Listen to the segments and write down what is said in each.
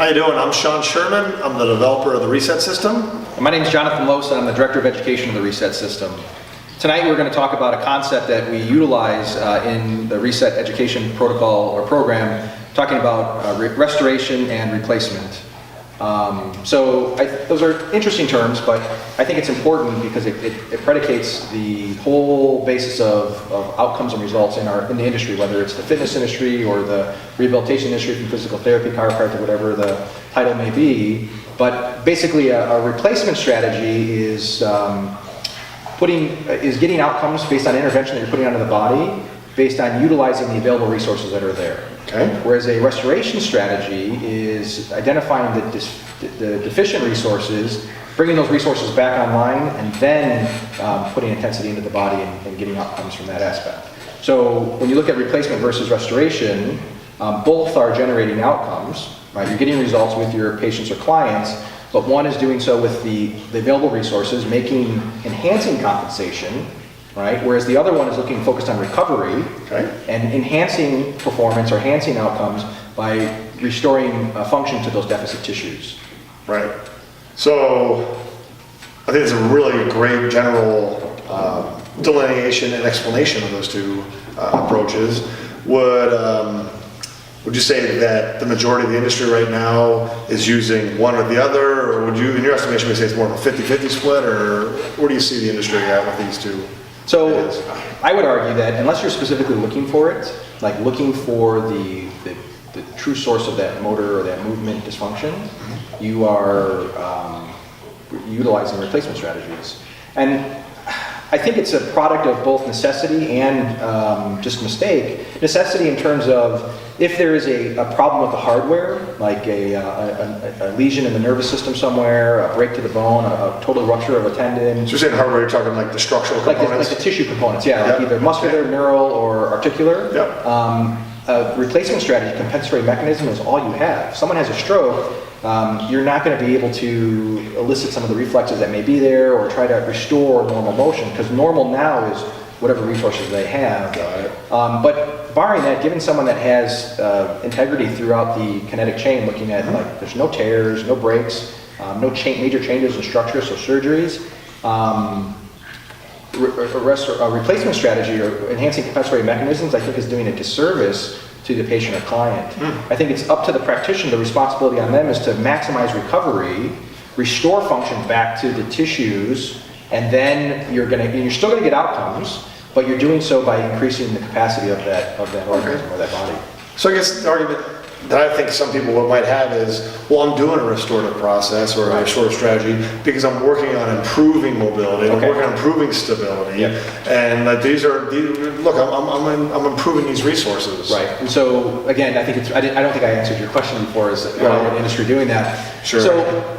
How you doing? I'm Sean Sherman. I'm the developer of the Reset System. And my name is Jonathan Losa. I'm the Director of Education of the Reset System. Tonight we're going to talk about a concept that we utilize in the Reset Education protocol or program, talking about restoration and replacement. Those are interesting terms, but I think it's important because it predicates the whole basis of outcomes and results in the industry, whether it's the fitness industry or the rehabilitation industry from physical therapy, chiropractic, whatever the title may be. But basically a replacement strategy is getting outcomes based on intervention that you're putting onto the body, based on utilizing the available resources that are there. Okay. Whereas a restoration strategy is identifying the deficient resources, bringing those resources back online, and then putting intensity into the body and getting outcomes from that aspect. So when you look at replacement versus restoration, both are generating outcomes, right? You're getting results with your patients or clients, but one is doing so with the available resources, enhancing compensation, right? Whereas the other one is focused on recovery, okay, and enhancing performance or enhancing outcomes by restoring function to those deficit tissues. Right. So I think it's a really great general delineation and explanation of those two approaches. Would you say that the majority of the industry right now is using one or the other, or would you, in your estimation, would you say it's more of a 50-50 split, or where do you see the industry at with these two? So I would argue that unless you're specifically looking for it, like looking for the true source of that motor or that movement dysfunction, you are utilizing replacement strategies. And I think it's a product of both necessity and just mistake. Necessity in terms of if there is a problem with the hardware, like a lesion in the nervous system somewhere, a break to the bone, a total rupture of a tendon. So you're saying hardware, you're talking like the structural components? Like the tissue components, yeah, like either muscular, neural, or articular. Yep. A replacement strategy, compensatory mechanism is all you have. If someone has a stroke, you're not going to be able to elicit some of the reflexes that may be there or try to restore normal motion, because normal now is whatever resources they have. But barring that, given someone that has integrity throughout the kinetic chain, looking at like there's no tears, no breaks, no major changes in structure, so surgeries, a replacement strategy or enhancing compensatory mechanisms, I think, is doing a disservice to the patient or client. I think it's up to the practitioner. The responsibility on them is to maximize recovery, restore function back to the tissues, and then you're still going to get outcomes, but you're doing so by increasing the capacity of that organism or that body. So I guess the argument that I think some people might have is, well, I'm doing a restorative process or a restorative strategy because I'm working on improving mobility, I'm working on improving stability, and look, I'm improving these resources. Right. And so again, I think I don't think I answered your question before. Is the industry doing that? Sure. So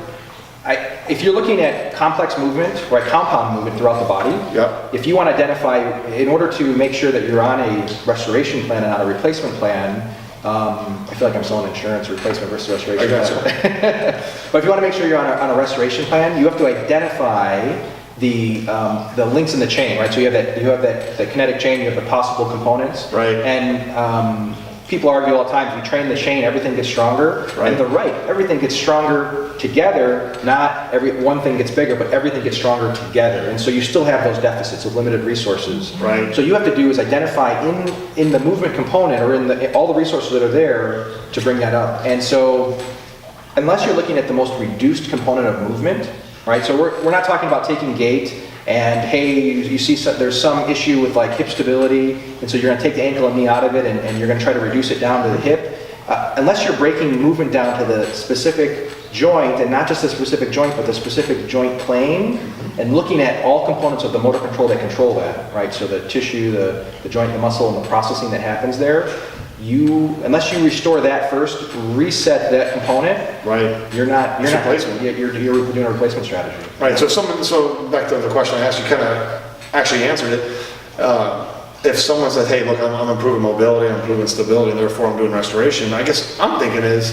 if you're looking at complex movement, right, compound movement throughout the body, if you want to identify, in order to make sure that you're on a restoration plan and not a replacement plan, I feel like I'm selling insurance, replacement versus restoration. But if you want to make sure you're on a restoration plan, you have to identify the links in the chain, right? So you have the kinetic chain, you have the possible components, right? And people argue all the time, if you train the chain, everything gets stronger. Right. And they're right, everything gets stronger together, not one thing gets bigger, but everything gets stronger together. And so you still have those deficits of limited resources. Right. So you have to do is identify in the movement component or in all the resources that are there to bring that up. And so unless you're looking at the most reduced component of movement, right? So we're not talking about taking gait and hey, you see there's some issue with like hip stability, and so you're going to take the ankle and knee out of it and you're going to try to reduce it down to the hip. Unless you're breaking movement down to the specific joint, and not just the specific joint, but the specific joint plane, and looking at all components of the motor control that control that, right? So the tissue, the joint, the muscle, and the processing that happens there. Unless you restore that first, reset that component, right? You're replacement. You're doing a replacement strategy. Right. So back to the question I asked, you kind of actually answered it. If someone said, "Hey, look, I'm improving mobility, I'm improving stability, and therefore I'm doing restoration," I guess I'm thinking is,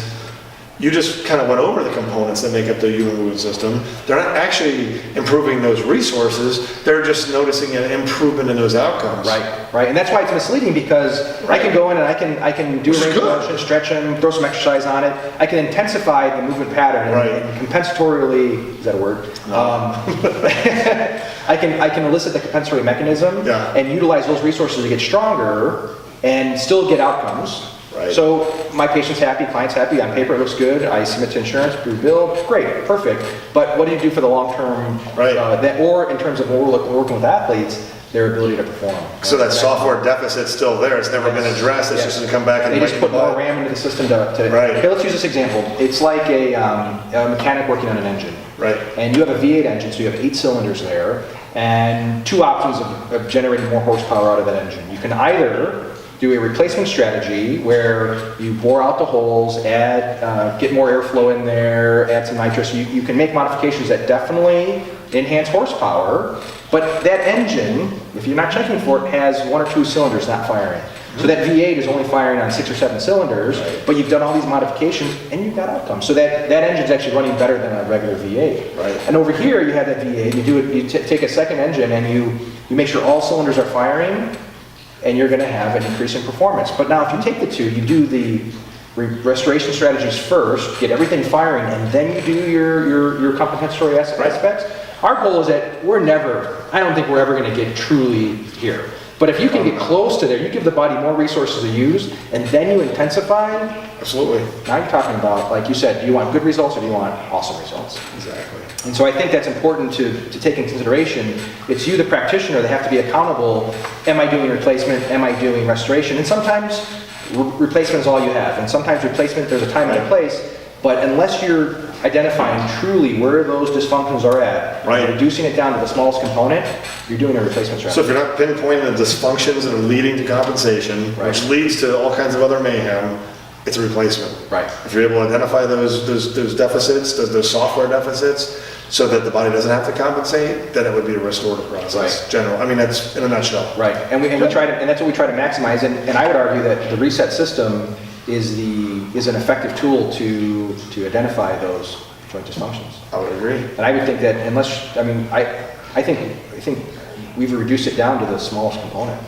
you just kind of went over the components that make up the human movement system. They're not actually improving those resources, they're just noticing an improvement in those outcomes. Right, and that's why it's misleading, because I can go in and I can do a Which is range of good. motion, stretch them, throw some exercise on it. I can intensify the movement pattern Right. and compensatorily, is that a word? I can elicit the compensatory mechanism Yeah. and utilize those resources to get stronger and still get outcomes. Right. So my patient's happy, client's happy, on paper it looks good, I submit to insurance, approved bill, great, perfect. But what do you do for the long term? Right. Or in terms of when we're working with athletes, their ability to perform. So that software deficit's still there, it's never been addressed, it's Yes. just gonna come back and They bite just you put in the more butt. RAM into the system to Right. Okay, let's use this example. It's like a mechanic working on an engine. Right. And you have a V8 engine, so you have 8 cylinders there, and 2 options of generating more horsepower out of that engine. You can either do a replacement strategy where you bore out the holes, get more airflow in there, add some nitrous. You can make modifications that definitely enhance horsepower, but that engine, if you're not checking for it, has 1 or 2 cylinders not firing. So that V8 is only firing on 6 or 7 cylinders, but you've done all these modifications and you've got outcomes. So that engine's actually running better than a regular V8. Right. And over here you have that V8, you take a second engine and you make sure all cylinders are firing, and you're going to have an increase in performance. But now if you take the two, you do the restoration strategies first, get everything firing, and then you do your compensatory aspects. Our goal is that I don't think we're ever going to get truly here. But if you can get close to there, you give the body more resources to use, and then you intensify, Absolutely. now you're talking about, like you said, do you want good results or do you want awesome results? Exactly. And so I think that's important to take into consideration. It's you, the practitioner, that have to be accountable. Am I doing replacement? Am I doing restoration? And sometimes replacement is all you have. And sometimes replacement, there's a time and a place. But unless you're identifying truly where those dysfunctions are at, Right. and reducing it down to the smallest component, you're doing a replacement So strategy. if you're not pinpointing the dysfunctions that are leading to compensation, Right. which leads to all kinds of other mayhem, it's a replacement. Right. If you're able to identify those deficits, those software deficits, so that the body doesn't have to compensate, then it would be a restorative process. Right. General, I mean, that's in a nutshell. Right, and we try to, and that's what we try to maximize. And I would argue that the reset system is an effective tool to identify those joint dysfunctions. I would agree. And I would think that I think we've reduced it down to the smallest component.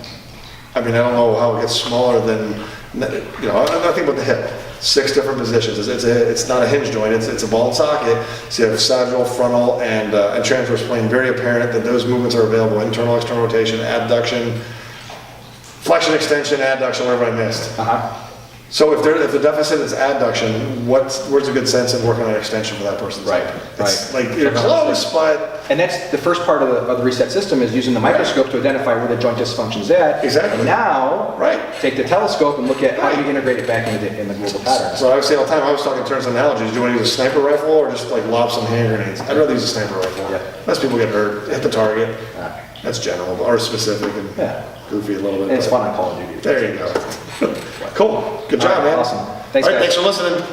I mean, I don't know how it gets smaller than, I think about the hip. 6 different positions. It's not a hinge joint, it's a ball and socket. So you have sagittal, frontal, and transverse plane. Very apparent that those movements are available: internal, external rotation, abduction, flexion, extension, adduction, whatever I missed. So if the deficit is adduction, where's a good sense in working on extension for that person's Right, hip? It's right. like you're close, but And that's the first part of the reset system, is using the microscope to identify where the joint dysfunction's at. Exactly. And now, Right. take the telescope and look at how do you integrate it back in the global pattern. So I would say all the time, I was talking in terms of analogies, do you want to use a sniper rifle or just like lob some hand grenades? I'd rather use a sniper rifle. Yeah. Most people get hurt, hit the target. Yeah. That's general, or specific and Yeah. goofy a little bit. And it's but- fun on Call of Duty. There you go. Cool, good job, All right, man. awesome. Thanks, All right, guys. thanks for listening.